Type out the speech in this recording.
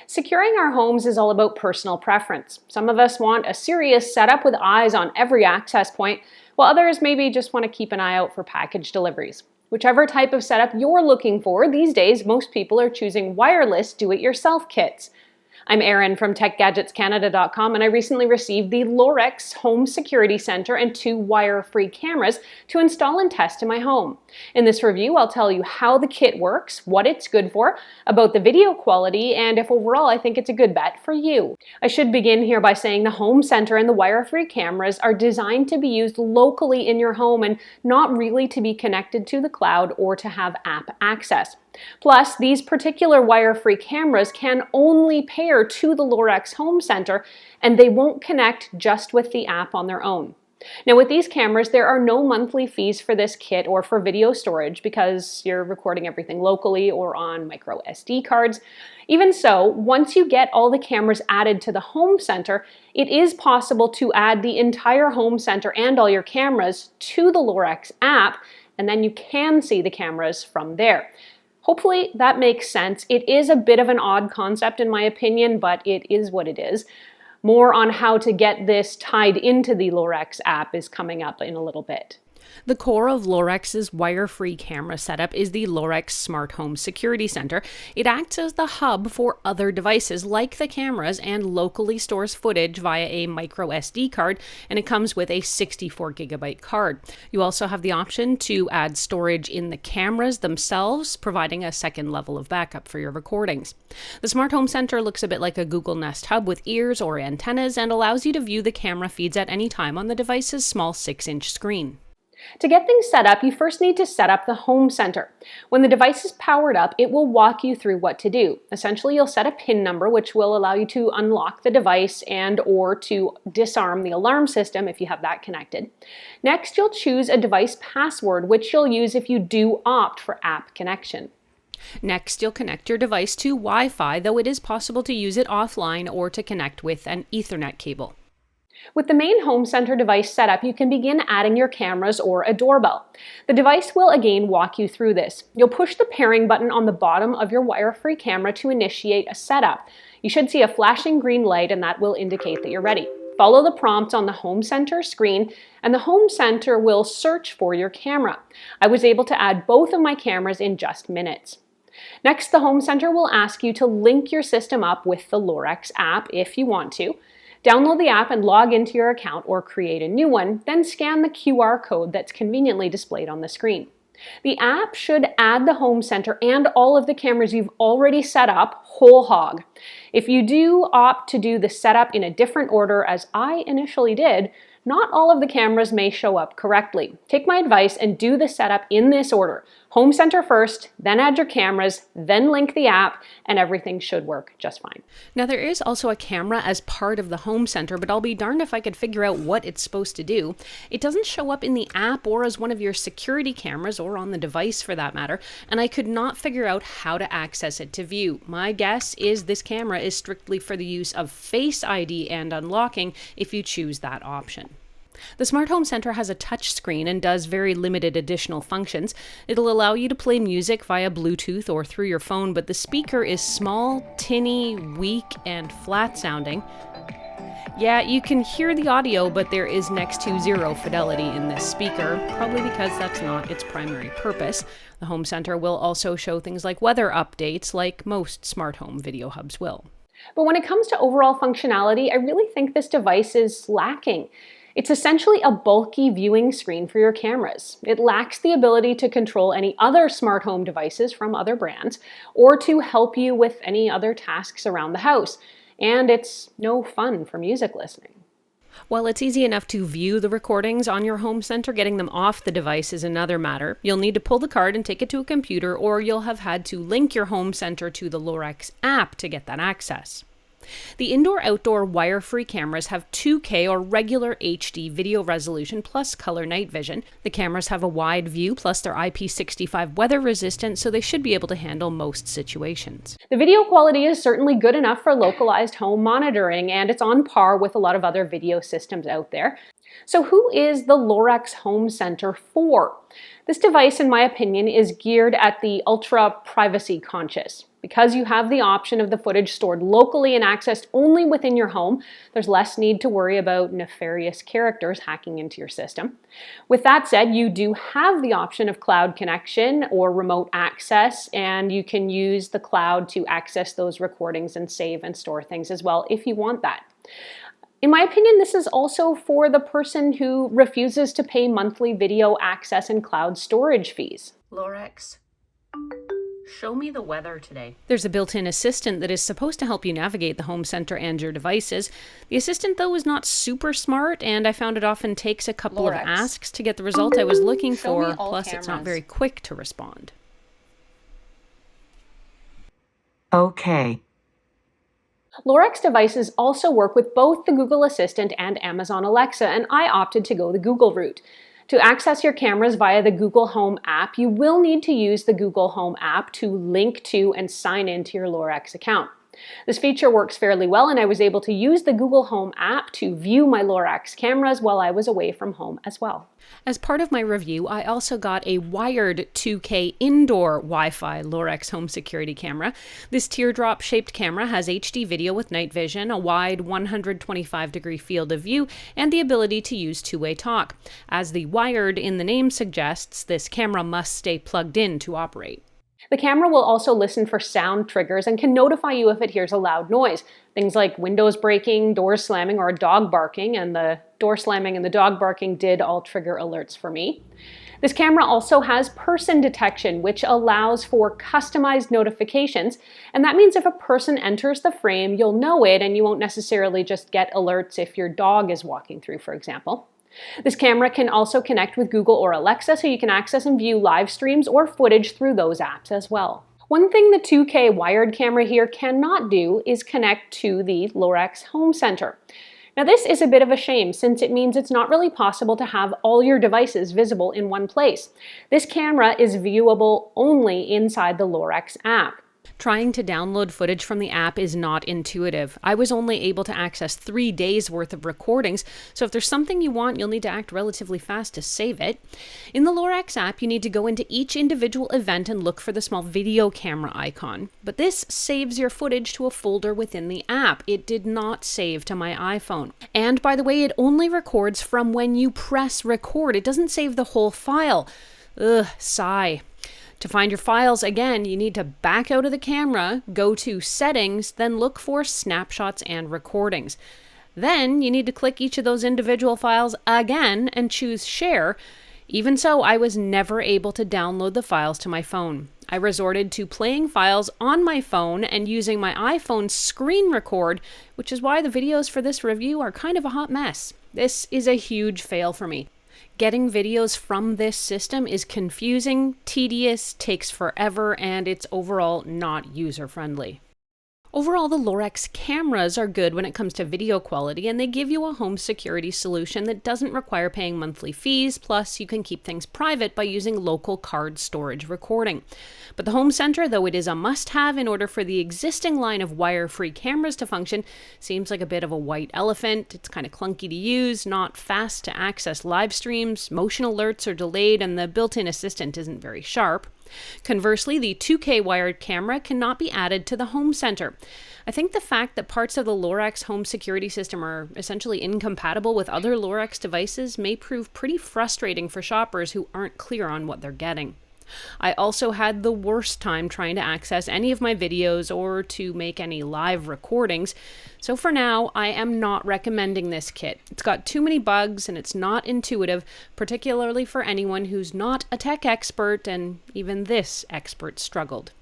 Securing our homes is all about personal preference. Some of us want a serious setup with eyes on every access point, while others maybe just want to keep an eye out for package deliveries. Whichever type of setup you're looking for, these days most people are choosing wireless do-it-yourself kits. I'm Erin from TechGadgetsCanada.com, and I recently received the Lorex Home Security Center and 2 wire-free cameras to install and test in my home. In this review, I'll tell you how the kit works, what it's good for, about the video quality, and if overall I think it's a good bet for you. I should begin here by saying the Home Center and the wire-free cameras are designed to be used locally in your home and not really to be connected to the cloud or to have app access. Plus, these particular wire-free cameras can only pair to the Lorex Home Center, and they won't connect just with the app on their own. Now, with these cameras, there are no monthly fees for this kit or for video storage because you're recording everything locally or on micro SD cards. Even so, once you get all the cameras added to the Home Center, it is possible to add the entire Home Center and all your cameras to the Lorex app, and then you can see the cameras from there. Hopefully that makes sense. It is a bit of an odd concept in my opinion, but it is what it is. More on how to get this tied into the Lorex app is coming up in a little bit. The core of Lorex's wire-free camera setup is the Lorex Smart Home Security Center. It acts as the hub for other devices like the cameras and locally stores footage via a micro SD card, and it comes with a 64GB card. You also have the option to add storage in the cameras themselves, providing a second level of backup for your recordings. The Smart Home Center looks a bit like a Google Nest Hub with ears or antennas and allows you to view the camera feeds at any time on the device's small 6-inch screen. To get things set up, you first need to set up the Home Center. When the device is powered up, it will walk you through what to do. Essentially, you'll set a PIN number, which will allow you to unlock the device and or to disarm the alarm system if you have that connected. Next, you'll choose a device password, which you'll use if you do opt for app connection. Next, you'll connect your device to Wi-Fi, though it is possible to use it offline or to connect with an Ethernet cable. With the main Home Center device set up, you can begin adding your cameras or a doorbell. The device will again walk you through this. You'll push the pairing button on the bottom of your wire-free camera to initiate a setup. You should see a flashing green light, and that will indicate that you're ready. Follow the prompts on the Home Center screen, and the Home Center will search for your camera. I was able to add both of my cameras in just minutes. Next, the Home Center will ask you to link your system up with the Lorex app if you want to. Download the app and log into your account or create a new one, then scan the QR code that's conveniently displayed on the screen. The app should add the Home Center and all of the cameras you've already set up whole hog. If you do opt to do the setup in a different order, as I initially did, not all of the cameras may show up correctly. Take my advice and do the setup in this order. Home Center first, then add your cameras, then link the app, and everything should work just fine. Now there is also a camera as part of the Home Center, but I'll be darned if I could figure out what it's supposed to do. It doesn't show up in the app or as one of your security cameras or on the device for that matter, and I could not figure out how to access it to view. My guess is this camera is strictly for the use of Face ID and unlocking if you choose that option. The Smart Home Center has a touch screen and does very limited additional functions. It'll allow you to play music via Bluetooth or through your phone, but the speaker is small, tinny, weak, and flat sounding. Yeah, you can hear the audio, but there is next to zero fidelity in this speaker, probably because that's not its primary purpose. The Home Center will also show things like weather updates, like most smart home video hubs will. But when it comes to overall functionality, I really think this device is lacking. It's essentially a bulky viewing screen for your cameras. It lacks the ability to control any other smart home devices from other brands or to help you with any other tasks around the house. And it's no fun for music listening. While it's easy enough to view the recordings on your Home Center, getting them off the device is another matter. You'll need to pull the card and take it to a computer, or you'll have had to link your Home Center to the Lorex app to get that access. The indoor-outdoor wire-free cameras have 2K or regular HD video resolution plus color night vision. The cameras have a wide view plus they're IP65 weather resistant, so they should be able to handle most situations. The video quality is certainly good enough for localized home monitoring, and it's on par with a lot of other video systems out there. So who is the Lorex Home Center for? This device, in my opinion, is geared at the ultra privacy conscious. Because you have the option of the footage stored locally and accessed only within your home, there's less need to worry about nefarious characters hacking into your system. With that said, you do have the option of cloud connection or remote access, and you can use the cloud to access those recordings and save and store things as well if you want that. In my opinion, this is also for the person who refuses to pay monthly video access and cloud storage fees. Lorex, show me the weather today. There's a built-in assistant that is supposed to help you navigate the home center and your devices. The assistant, though, is not super smart, and I found it often takes a couple of asks to get the result I was looking for, plus it's not very quick to respond. Okay. Lorex devices also work with both the Google Assistant and Amazon Alexa, and I opted to go the Google route. To access your cameras via the Google Home app, you will need to use the Google Home app to link to and sign into your Lorex account. This feature works fairly well, and I was able to use the Google Home app to view my Lorex cameras while I was away from home as well. As part of my review, I also got a wired 2K indoor Wi-Fi Lorex home security camera. This teardrop-shaped camera has HD video with night vision, a wide 125-degree field of view, and the ability to use two-way talk. As the wired in the name suggests, this camera must stay plugged in to operate. The camera will also listen for sound triggers and can notify you if it hears a loud noise. Things like windows breaking, doors slamming, or a dog barking, and the door slamming and the dog barking did all trigger alerts for me. This camera also has person detection, which allows for customized notifications, and that means if a person enters the frame, you'll know it and you won't necessarily just get alerts if your dog is walking through, for example. This camera can also connect with Google or Alexa, so you can access and view live streams or footage through those apps as well. One thing the 2K wired camera here cannot do is connect to the Lorex Home Center. Now this is a bit of a shame, since it means it's not really possible to have all your devices visible in one place. This camera is viewable only inside the Lorex app. Trying to download footage from the app is not intuitive. I was only able to access 3 days worth of recordings, so if there's something you want, you'll need to act relatively fast to save it. In the Lorex app, you need to go into each individual event and look for the small video camera icon. But this saves your footage to a folder within the app. It did not save to my iPhone. And by the way, it only records from when you press record. It doesn't save the whole file. Ugh, sigh. To find your files, again, you need to back out of the camera, go to Settings, then look for Snapshots and Recordings. Then you need to click each of those individual files again and choose Share. Even so, I was never able to download the files to my phone. I resorted to playing files on my phone and using my iPhone's screen record, which is why the videos for this review are kind of a hot mess. This is a huge fail for me. Getting videos from this system is confusing, tedious, takes forever, and it's overall not user-friendly. Overall, the Lorex cameras are good when it comes to video quality, and they give you a home security solution that doesn't require paying monthly fees, plus you can keep things private by using local card storage recording. But the home center, though it is a must-have in order for the existing line of wire-free cameras to function, seems like a bit of a white elephant. It's kind of clunky to use, not fast to access live streams, motion alerts are delayed, and the built-in assistant isn't very sharp. Conversely, the 2K wired camera cannot be added to the home center. I think the fact that parts of the Lorex home security system are essentially incompatible with other Lorex devices may prove pretty frustrating for shoppers who aren't clear on what they're getting. I also had the worst time trying to access any of my videos or to make any live recordings, so for now, I am not recommending this kit. It's got too many bugs and it's not intuitive, particularly for anyone who's not a tech expert, and even this expert struggled.